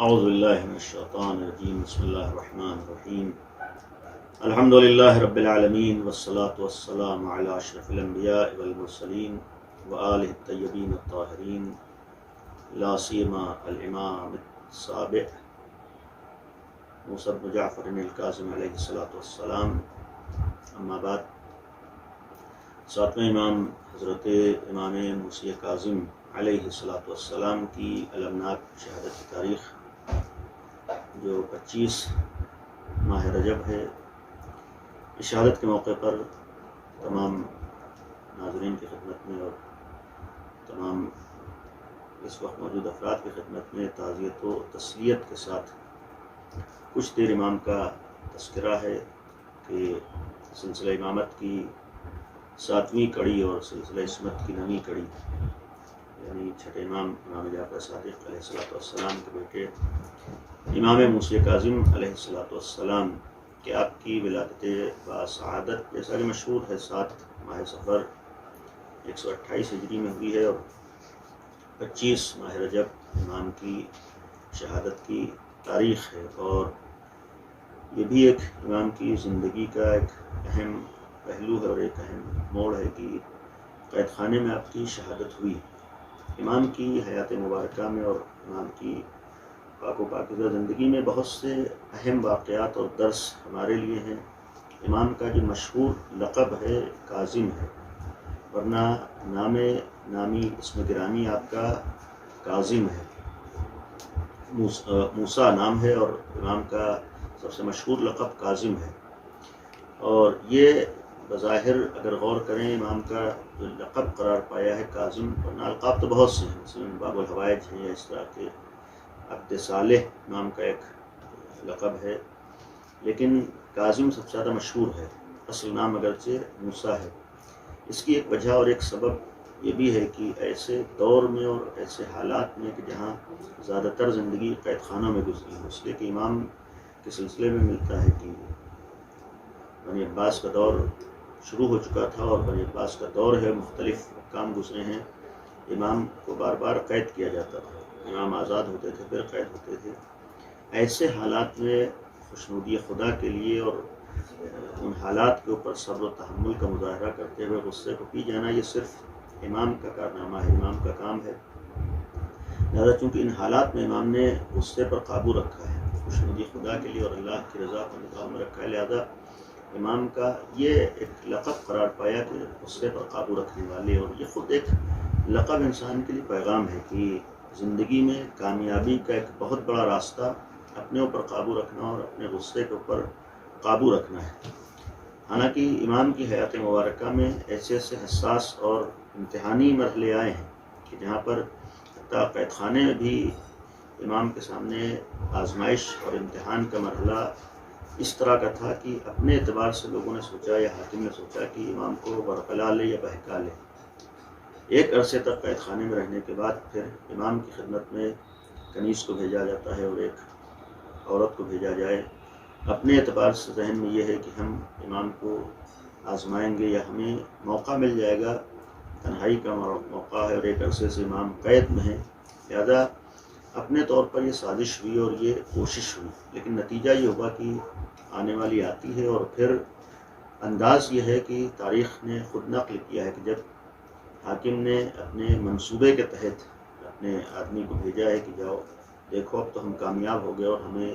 اعوذ باللہ من الشیطان الرجیم بسم اللہ الرحمن الرحیم الحمد للہ رب العالمین والصلاة والسلام علی اشرف الانبیاء والمرسلین وآلہ الطیبین الطاہرین لا سیما الامام السابق موسیٰ بن جعفر الکاظم علیہ الصلاۃ والسلام. اما بعد، ساتویں امام حضرت امام موسیٰ کاظم علیہ الصلاۃ والسلام کی المناک شہادت کی تاریخ جو 25 ماہ رجب ہے، اس شہادت کے موقع پر تمام ناظرین کی خدمت میں اور تمام اس وقت موجود افراد کی خدمت میں تعزیت و تسلیت کے ساتھ کچھ دیر امام کا تذکرہ ہے کہ سلسلہ امامت کی 7ویں کڑی اور سلسلہ عصمت کی 9ویں کڑی، یعنی چھٹے امام امام جعفر صادق علیہ الصلوۃ والسلام کے بیٹے امام موسیٰ کاظم علیہ الصلوۃ والسلام کہ آپ کی ولادت باسعادت جیسا کہ مشہور ہے 7 ماہ صفر 128 ہجری میں ہوئی ہے، اور 25 ماہ رجب امام کی شہادت کی تاریخ ہے. اور یہ بھی ایک امام کی زندگی کا ایک اہم پہلو ہے اور ایک اہم موڑ ہے کہ قید خانے میں آپ کی شہادت ہوئی. امام کی حیات مبارکہ میں اور امام کی پاک و پاکیزہ زندگی میں بہت سے اہم واقعات اور درس ہمارے لیے ہیں. امام کا جو مشہور لقب ہے کاظم ہے، ورنہ نامی اسم گرامی آپ کا کاظم ہے. موسیٰ نام ہے اور امام کا سب سے مشہور لقب کاظم ہے. اور یہ بظاہر اگر غور کریں امام کا جو لقب قرار پایا ہے کاظم، ورنہ القاب تو بہت سے ہیں، مثلا باب الحوائج ہیں یا اس طرح کے. عبد صالح نام کا ایک لقب ہے، لیکن کاظم سب سے زیادہ مشہور ہے. اصل نام اگرچہ موسیٰ ہے. اس کی ایک وجہ اور ایک سبب یہ بھی ہے کہ ایسے دور میں اور ایسے حالات میں کہ جہاں زیادہ تر زندگی قید خانوں میں گزری ہے، اس لیے کہ امام کے سلسلے میں ملتا ہے کہ بنی عباس کا دور شروع ہو چکا تھا اور بنی عباس کا دور ہے، مختلف حکام گزرے ہیں، امام کو بار بار قید کیا جاتا تھا، امام آزاد ہوتے تھے پھر قید ہوتے تھے. ایسے حالات میں خوشنودی خدا کے لیے اور ان حالات کے اوپر صبر و تحمل کا مظاہرہ کرتے ہوئے غصے کو پی جانا، یہ صرف امام کا کارنامہ ہے، امام کا کام ہے. لہٰذا چونکہ ان حالات میں امام نے غصے پر قابو رکھا ہے، خوشنودی خدا کے لیے اور اللہ کی رضا کو نگاہ میں رکھا ہے، لہٰذا امام کا یہ ایک لقب قرار پایا کہ غصے پر قابو رکھنے والے. اور یہ خود ایک لقب انسان کے لیے پیغام ہے کہ زندگی میں کامیابی کا ایک بہت بڑا راستہ اپنے اوپر قابو رکھنا اور اپنے غصے کے اوپر قابو رکھنا ہے. حالانکہ امام کی حیات مبارکہ میں ایسے ایسے حساس اور امتحانی مرحلے آئے ہیں کہ جہاں پر حتیٰ قید خانے میں بھی امام کے سامنے آزمائش اور امتحان کا مرحلہ اس طرح کا تھا کہ اپنے اعتبار سے لوگوں نے سوچا یا حاکم نے سوچا کہ امام کو برقلا لے یا بہکا لے. ایک عرصے تک قید خانے میں رہنے کے بعد پھر امام کی خدمت میں کنیز کو بھیجا جاتا ہے اور ایک عورت کو بھیجا جائے. اپنے اعتبار سے ذہن میں یہ ہے کہ ہم امام کو آزمائیں گے یا ہمیں موقع مل جائے گا، تنہائی کا موقع ہے اور ایک عرصے سے امام قید میں ہیں، لہذا اپنے طور پر یہ سازش ہوئی اور یہ کوشش ہوئی. لیکن نتیجہ یہ ہوگا کہ آنے والی آتی ہے. اور پھر انداز یہ ہے کہ تاریخ نے خود نقل کیا ہے کہ جب حاکم نے اپنے منصوبے کے تحت اپنے آدمی کو بھیجا ہے کہ جاؤ دیکھو اب تو ہم کامیاب ہو گئے اور ہمیں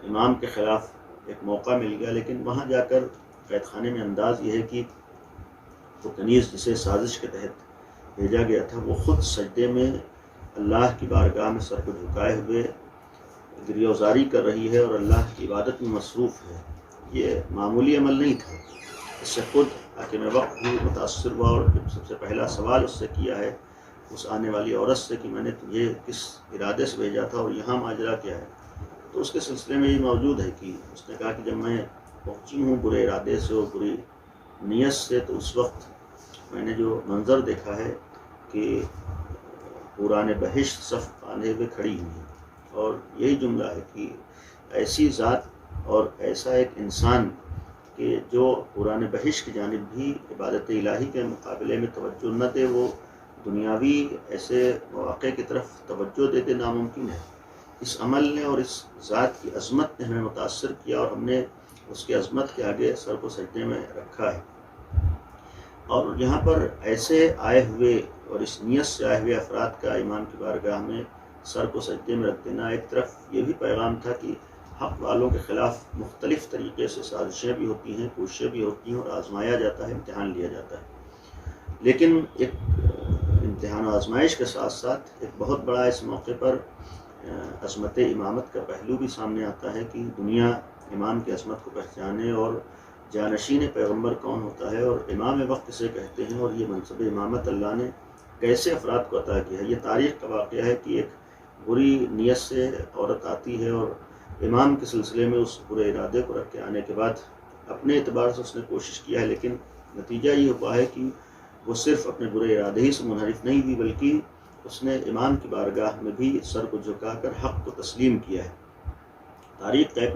امام کے خلاف ایک موقع مل گیا، لیکن وہاں جا کر قید خانے میں انداز یہ ہے کہ وہ کنیز جسے سازش کے تحت بھیجا گیا تھا وہ خود سجدے میں اللہ کی بارگاہ میں سر کو جھکائے ہوئے گریہ وزاری کر رہی ہے اور اللہ کی عبادت میں مصروف ہے. یہ معمولی عمل نہیں تھا. اس سے خود حاکم وقت بھی متاثر ہوا اور جب سب سے پہلا سوال اس سے کیا ہے اس آنے والی عورت سے کہ میں نے تجھے کس ارادے سے بھیجا تھا اور یہاں ماجرا کیا ہے، تو اس کے سلسلے میں یہ موجود ہے کہ اس نے کہا کہ جب میں پہنچی ہوں برے ارادے سے اور بری نیت سے، تو اس وقت میں نے جو منظر دیکھا ہے کہ پرانے بہشت صف باندھے ہوئے کھڑی ہوئی ہیں. اور یہی جملہ ہے کہ ایسی ذات اور ایسا ایک انسان کہ جو قرآن بہشت کی جانب بھی عبادت الہی کے مقابلے میں توجہ نہ دے، وہ دنیاوی ایسے مواقع کی طرف توجہ دیتے ناممکن ہے۔ اس عمل نے اور اس ذات کی عظمت نے ہمیں متاثر کیا اور ہم نے اس کی عظمت کے آگے سر کو سجدے میں رکھا ہے۔ اور یہاں پر ایسے آئے ہوئے اور اس نیت سے آئے ہوئے افراد کا امام کی بارگاہ میں سر کو سجدے میں رکھ دینا ایک طرف یہ بھی پیغام تھا کہ حق والوں کے خلاف مختلف طریقے سے سازشیں بھی ہوتی ہیں، کوششیں بھی ہوتی ہیں اور آزمایا جاتا ہے، امتحان لیا جاتا ہے، لیکن ایک امتحان و آزمائش کے ساتھ ساتھ ایک بہت بڑا اس موقع پر عظمت امامت کا پہلو بھی سامنے آتا ہے کہ دنیا امام کی عظمت کو پہچانے اور جانشین پیغمبر کون ہوتا ہے اور امام وقت کسے کہتے ہیں، اور یہ منصب امامت اللہ نے کیسے افراد کو عطا کیا ہے۔ یہ تاریخ کا واقعہ ہے کہ ایک بری نیت سے عورت آتی ہے اور امام کے سلسلے میں اس برے ارادے کو رکھ کے آنے کے بعد اپنے اعتبار سے اس نے کوشش کیا ہے، لیکن نتیجہ یہ ہوا ہے کہ وہ صرف اپنے برے ارادے ہی سے منحرف نہیں ہوئی بلکہ اس نے امام کی بارگاہ میں بھی سر کو جھکا کر حق کو تسلیم کیا ہے۔ تاریخ کا ایک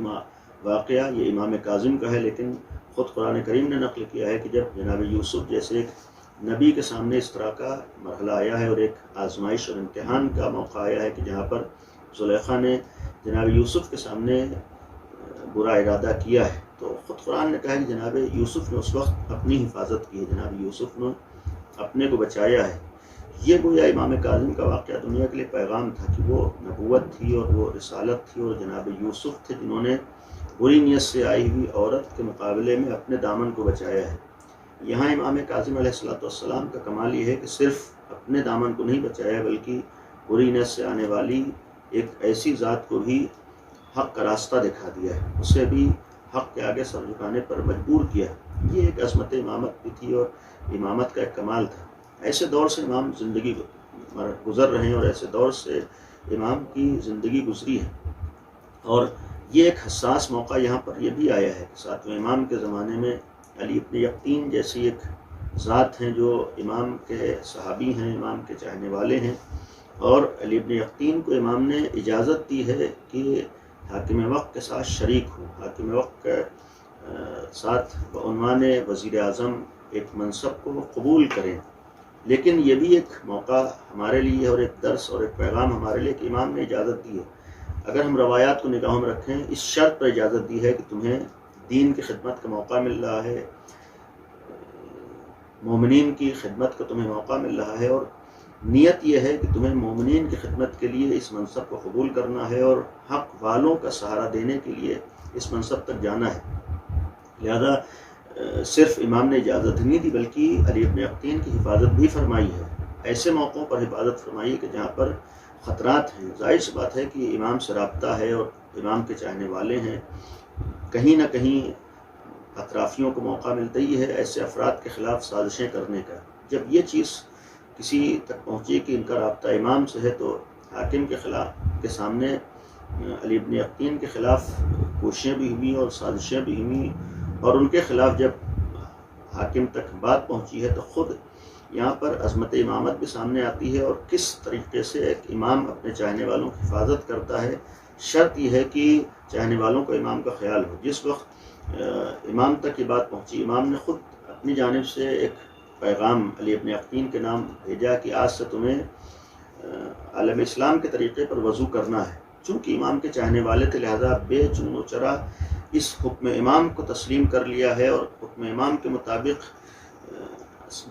واقعہ یہ امام کاظم کا ہے، لیکن خود قرآن کریم نے نقل کیا ہے کہ جب جناب یوسف جیسے ایک نبی کے سامنے اس طرح کا مرحلہ آیا ہے اور ایک آزمائش اور امتحان کا موقع آیا ہے کہ جہاں پر زلیخا نے جناب یوسف کے سامنے برا ارادہ کیا ہے، تو خود قرآن نے کہا کہ جناب یوسف نے اس وقت اپنی حفاظت کی ہے، جناب یوسف نے اپنے کو بچایا ہے۔ یہ گویا امام کاظم کا واقعہ دنیا کے لیے پیغام تھا کہ وہ نبوت تھی اور وہ رسالت تھی، اور جناب یوسف تھے جنہوں نے بری نیت سے آئی ہوئی عورت کے مقابلے میں اپنے دامن کو بچایا ہے۔ یہاں امام کاظم علیہ السلام کا کمال یہ ہے کہ صرف اپنے دامن کو نہیں بچایا بلکہ بری نیت سے آنے والی ایک ایسی ذات کو بھی حق کا راستہ دکھا دیا ہے، اسے بھی حق کے آگے سر جھکانے پر مجبور کیا۔ یہ ایک عظمت امامت بھی تھی اور امامت کا ایک کمال تھا۔ ایسے دور سے امام زندگی گزر رہے ہیں اور ایسے دور سے امام کی زندگی گزری ہے، اور یہ ایک حساس موقع یہاں پر یہ بھی آیا ہے کہ ساتویں امام کے زمانے میں علی ابن یقطین جیسی ایک ذات ہیں جو امام کے صحابی ہیں، امام کے چاہنے والے ہیں، اور علی ابن یقطین کو امام نے اجازت دی ہے کہ حاکم وقت کے ساتھ شریک ہوں، حاکم وقت کے ساتھ بعنوان وزیر اعظم ایک منصب کو قبول کریں۔ لیکن یہ بھی ایک موقع ہمارے لیے اور ایک درس اور ایک پیغام ہمارے لیے کہ امام نے اجازت دی ہے۔ اگر ہم روایات کو نگاہوں میں رکھیں، اس شرط پر اجازت دی ہے کہ تمہیں دین کی خدمت کا موقع مل رہا ہے، مومنین کی خدمت کا تمہیں موقع مل رہا ہے، اور نیت یہ ہے کہ تمہیں مومنین کی خدمت کے لیے اس منصب کو قبول کرنا ہے اور حق والوں کا سہارا دینے کے لیے اس منصب تک جانا ہے۔ لہذا صرف امام نے اجازت نہیں دی بلکہ علی ابن یقطین کی حفاظت بھی فرمائی ہے۔ ایسے موقعوں پر حفاظت فرمائی ہے کہ جہاں پر خطرات ہیں، ظاہر سی بات ہے کہ امام سے رابطہ ہے اور امام کے چاہنے والے ہیں، کہیں نہ کہیں اطرافیوں کو موقع ملتا ہی ہے ایسے افراد کے خلاف سازشیں کرنے کا۔ جب یہ چیز کسی تک پہنچی کہ ان کا رابطہ امام سے ہے تو حاکم کے سامنے علی ابن یقطین کے خلاف کوششیں بھی ہوئیں اور سازشیں بھی ہوئیں، اور ان کے خلاف جب حاکم تک بات پہنچی ہے تو خود یہاں پر عظمت امامت بھی سامنے آتی ہے اور کس طریقے سے ایک امام اپنے چاہنے والوں کی حفاظت کرتا ہے۔ شرط یہ ہے کہ چاہنے والوں کو امام کا خیال ہو۔ جس وقت امام تک یہ بات پہنچی، امام نے خود اپنی جانب سے ایک پیغام علی ابن یقطین کے نام بھیجا کہ آج سے تمہیں عالم اسلام کے طریقے پر وضو کرنا ہے۔ چونکہ امام کے چاہنے والے تھے لہذا بے چون و چرا اس حکم امام کو تسلیم کر لیا ہے اور حکم امام کے مطابق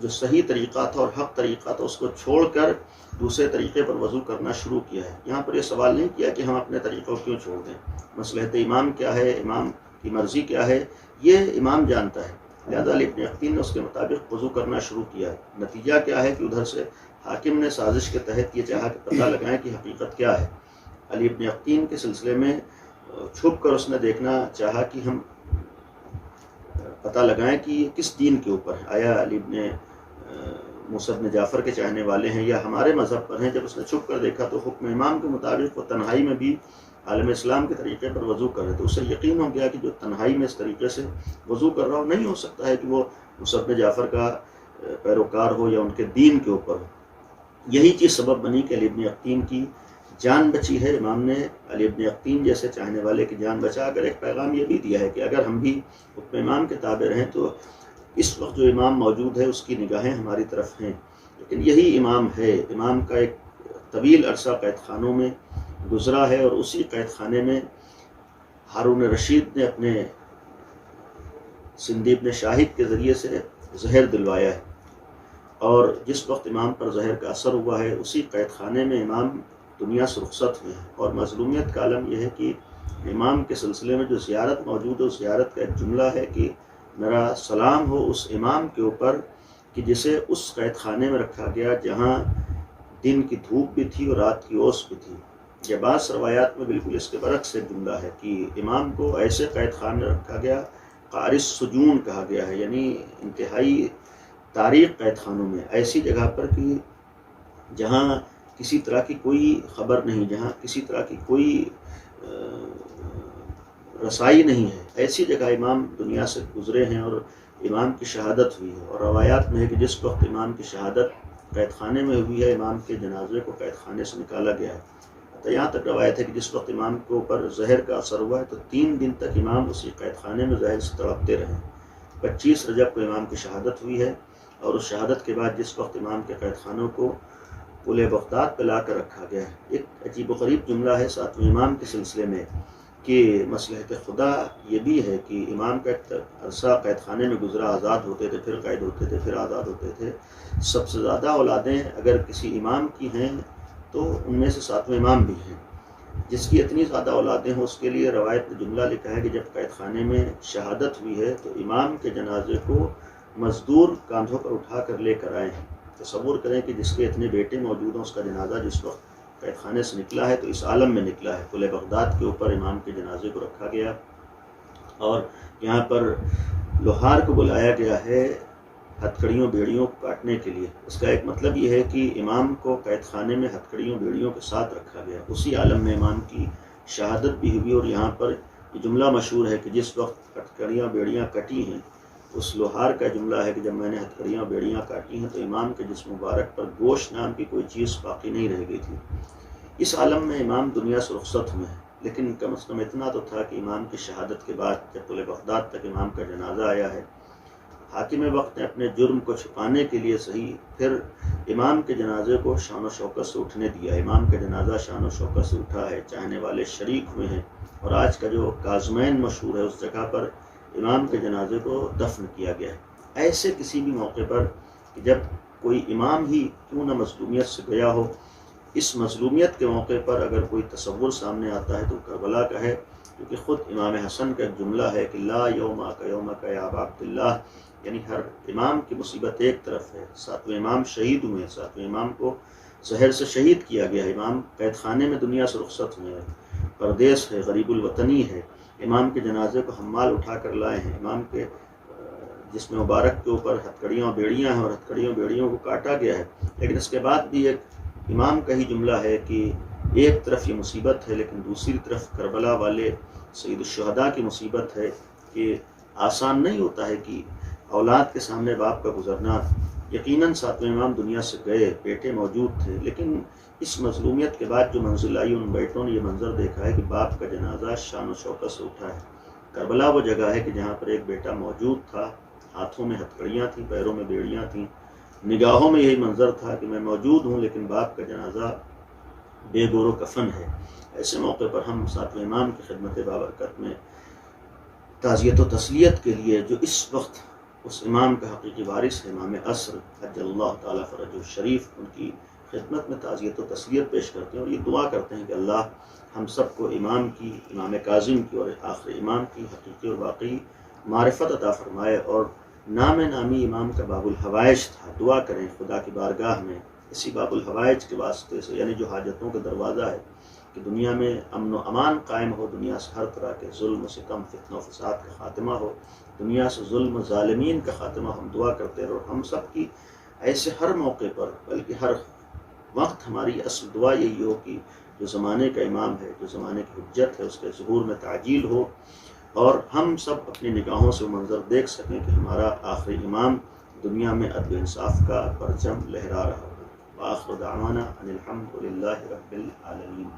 جو صحیح طریقہ تھا اور حق طریقہ تھا اس کو چھوڑ کر دوسرے طریقے پر وضو کرنا شروع کیا ہے۔ یہاں پر یہ سوال نہیں کیا کہ ہم اپنے طریقوں کیوں چھوڑ دیں، مصلحت امام کیا ہے، امام کی مرضی کیا ہے، یہ امام جانتا ہے۔ لہذا علی ابن یقطین نے اس کے مطابق وضو کرنا شروع کیا ہے۔ نتیجہ کیا ہے کہ ادھر سے حاکم نے سازش کے تحت یہ چاہا کہ پتہ لگائیں کہ حقیقت کیا ہے۔ علی ابن یقطین کے سلسلے میں چھپ کر اس نے دیکھنا چاہا کہ ہم پتہ لگائیں کہ یہ کس دین کے اوپر ہے، آیا علی ابن موسیٰ بن جعفر کے چاہنے والے ہیں یا ہمارے مذہب پر ہیں۔ جب اس نے چھپ کر دیکھا تو حکم امام کے مطابق وہ تنہائی میں بھی عالم اسلام کے طریقے پر وضو کر رہے، تو اسے یقین ہو گیا کہ جو تنہائی میں اس طریقے سے وضو کر رہا ہو، نہیں ہو سکتا ہے کہ وہ موسیٰ بن جعفر کا پیروکار ہو یا ان کے دین کے اوپر ہو۔ یہی چیز سبب بنی کہ علی ابن یقطین کی جان بچی ہے۔ امام نے علی ابن یقطین جیسے چاہنے والے کی جان بچا کر ایک پیغام یہ بھی دیا ہے کہ اگر ہم بھی حکم امام کے تابع رہیں تو اس وقت جو امام موجود ہے اس کی نگاہیں ہماری طرف ہیں۔ لیکن یہی امام ہے. امام کا ایک طویل عرصہ قید خانوں میں گزرا ہے، اور اسی قید خانے میں ہارون رشید نے اپنے سندھی ابن شاہد کے ذریعے سے زہر دلوایا ہے، اور جس وقت امام پر زہر کا اثر ہوا ہے اسی قید خانے میں امام دنیا سے رخصت ہوئے ہیں. اور مظلومیت کا عالم یہ ہے کہ امام کے سلسلے میں جو زیارت موجود ہے، اس زیارت کا ایک جملہ ہے کہ میرا سلام ہو اس امام کے اوپر کہ جسے اس قید خانے میں رکھا گیا جہاں دن کی دھوپ بھی تھی اور رات کی اوس بھی تھی. یہ بعض روایات میں بالکل اس کے برعکس ایک جملہ ہے کہ امام کو ایسے قید خانے میں رکھا گیا، قارس سجون کہا گیا ہے، یعنی انتہائی تاریخ قید خانوں میں، ایسی جگہ پر کہ جہاں کسی طرح کی کوئی خبر نہیں، جہاں کسی طرح کی کوئی رسائی نہیں ہے، ایسی جگہ امام دنیا سے گزرے ہیں اور امام کی شہادت ہوئی ہے. اور روایات میں ہے کہ جس وقت امام کی شہادت قید خانے میں ہوئی ہے، امام کے جنازے کو قید خانے سے نکالا گیا ہے. تو یہاں تک روایت ہے کہ جس وقت امام کے اوپر زہر کا اثر ہوا ہے تو 3 دن تک امام اسی قید خانے میں زہر سے تڑپتے رہے. 25 رجب کو امام کی شہادت ہوئی ہے، اور اس شہادت کے بعد جس وقت امام کے قید خانوں کو پل بغداد پہ لا کر رکھا گیا ہے. ایک عجیب و غریب جملہ ہے ساتویں امام کے سلسلے میں کہ مصلحت خدا یہ بھی ہے کہ امام کا ایک عرصہ قید خانے میں گزرا، آزاد ہوتے تھے، پھر قید ہوتے تھے، پھر آزاد ہوتے تھے. سب سے زیادہ اولادیں اگر کسی امام کی ہیں تو ان میں سے ساتویں امام بھی ہیں. جس کی اتنی زیادہ اولادیں ہوں اس کے لیے روایت میں جملہ لکھا ہے کہ جب قید خانے میں شہادت ہوئی ہے تو امام کے جنازے کو مزدور کاندھوں پر اٹھا کر لے کر آئے ہیں. تصور کریں کہ جس کے اتنے بیٹے موجود ہیں، اس کا جنازہ جس وقت قید خانے سے نکلا ہے تو اس عالم میں نکلا ہے. پل بغداد کے اوپر امام کے جنازے کو رکھا گیا، اور یہاں پر لوہار کو بلایا گیا ہے ہتھکڑیوں بیڑیوں کو کاٹنے کے لیے. اس کا ایک مطلب یہ ہے کہ امام کو قید خانے میں ہتھکڑیوں بیڑیوں کے ساتھ رکھا گیا. اسی عالم میں امام کی شہادت بھی ہوئی، اور یہاں پر یہ جملہ مشہور ہے کہ جس وقت ہتھکڑیاں بیڑیاں کٹی ہیں، اس لوہار کا جملہ ہے کہ جب میں نے ہتھکڑیاں بیڑیاں کاٹی ہیں تو امام کے جسم مبارک پر گوشت نام کی کوئی چیز باقی نہیں رہ گئی تھی. اس عالم میں امام دنیا سے رخصت ہوئے ہیں، لیکن کم از کم اتنا تو تھا کہ امام کی شہادت کے بعد جب پل بغداد تک امام کا جنازہ آیا ہے، حاکم وقت نے اپنے جرم کو چھپانے کے لیے صحیح پھر امام کے جنازے کو شان و شوکت سے اٹھنے دیا. امام کا جنازہ شان و شوکت سے اٹھا ہے، چاہنے والے شریک ہوئے ہیں، اور آج کا جو کاظمین مشہور ہے اس جگہ پر امام کے جنازے کو دفن کیا گیا ہے. ایسے کسی بھی موقع پر کہ جب کوئی امام ہی کیوں نہ مظلومیت سے گیا ہو، اس مظلومیت کے موقع پر اگر کوئی تصور سامنے آتا ہے تو کربلا کا ہے، کیونکہ خود امام حسن کا ایک جملہ ہے کہ لا یوم کا یوم کا یا ابا عبداللہ، یعنی ہر امام کی مصیبت ایک طرف ہے. ساتویں امام شہید ہوئے ہیں، ساتویں امام کو زہر سے شہید کیا گیا ہے. امام قید خانے میں دنیا سے رخصت ہوئے ہیں، پردیس ہے، غریب الوطنی ہے. امام کے جنازے کو حمال اٹھا کر لائے ہیں. امام کے جسم مبارک کے اوپر ہتھکڑیاں بیڑیاں ہیں اور ہتھکڑیوں بیڑیوں کو کاٹا گیا ہے. لیکن اس کے بعد بھی ایک امام کا ہی جملہ ہے کہ ایک طرف یہ مصیبت ہے لیکن دوسری طرف کربلا والے سید الشہداء کی مصیبت ہے کہ آسان نہیں ہوتا ہے کہ اولاد کے سامنے باپ کا گزرنا. یقیناً ساتویں امام دنیا سے گئے، بیٹے موجود تھے، لیکن اس مظلومیت کے بعد جو منزل آئی ان بیٹوں نے یہ منظر دیکھا ہے کہ باپ کا جنازہ شان و شوکت سے اٹھا ہے. کربلا وہ جگہ ہے کہ جہاں پر ایک بیٹا موجود تھا، ہاتھوں میں ہتھکڑیاں تھیں، پیروں میں بیڑیاں تھیں، نگاہوں میں یہی منظر تھا کہ میں موجود ہوں لیکن باپ کا جنازہ بے گور و کفن ہے. ایسے موقع پر ہم ساتویں امام کی خدمت بابرکت میں تعزیت و تسلیت کے لیے جو اس وقت اس امام کا حقیقی وارث ہے امام عصر عجل اللہ تعالیٰ فرجہ الشریف، ان کی خدمت میں تعزیت و تسلیت پیش کرتے ہیں اور یہ دعا کرتے ہیں کہ اللہ ہم سب کو امام کی، امام کاظم کی اور آخر امام کی حقیقی اور واقعی معرفت عطا فرمائے. اور نام نامی امام کا باب الحوائج تھا. دعا کریں خدا کی بارگاہ میں اسی باب الحوائج کے واسطے سے، یعنی جو حاجتوں کا دروازہ ہے، کہ دنیا میں امن و امان قائم ہو، دنیا سے ہر طرح کے ظلم و ستم، فتنہ و فساد کا خاتمہ ہو، دنیا سے ظلم و ظالمین کا خاتمہ ہم دعا کرتے ہیں. اور ہم سب کی ایسے ہر موقع پر بلکہ ہر وقت ہماری اصل دعا یہی ہو کہ جو زمانے کا امام ہے، جو زمانے کی حجت ہے، اس کے ظہور میں تعجیل ہو اور ہم سب اپنی نگاہوں سے وہ منظر دیکھ سکیں کہ ہمارا آخری امام دنیا میں عدل انصاف کا پرچم لہرا رہا ہو. وآخر دعوانا ان الحمد للہ رب العالمین.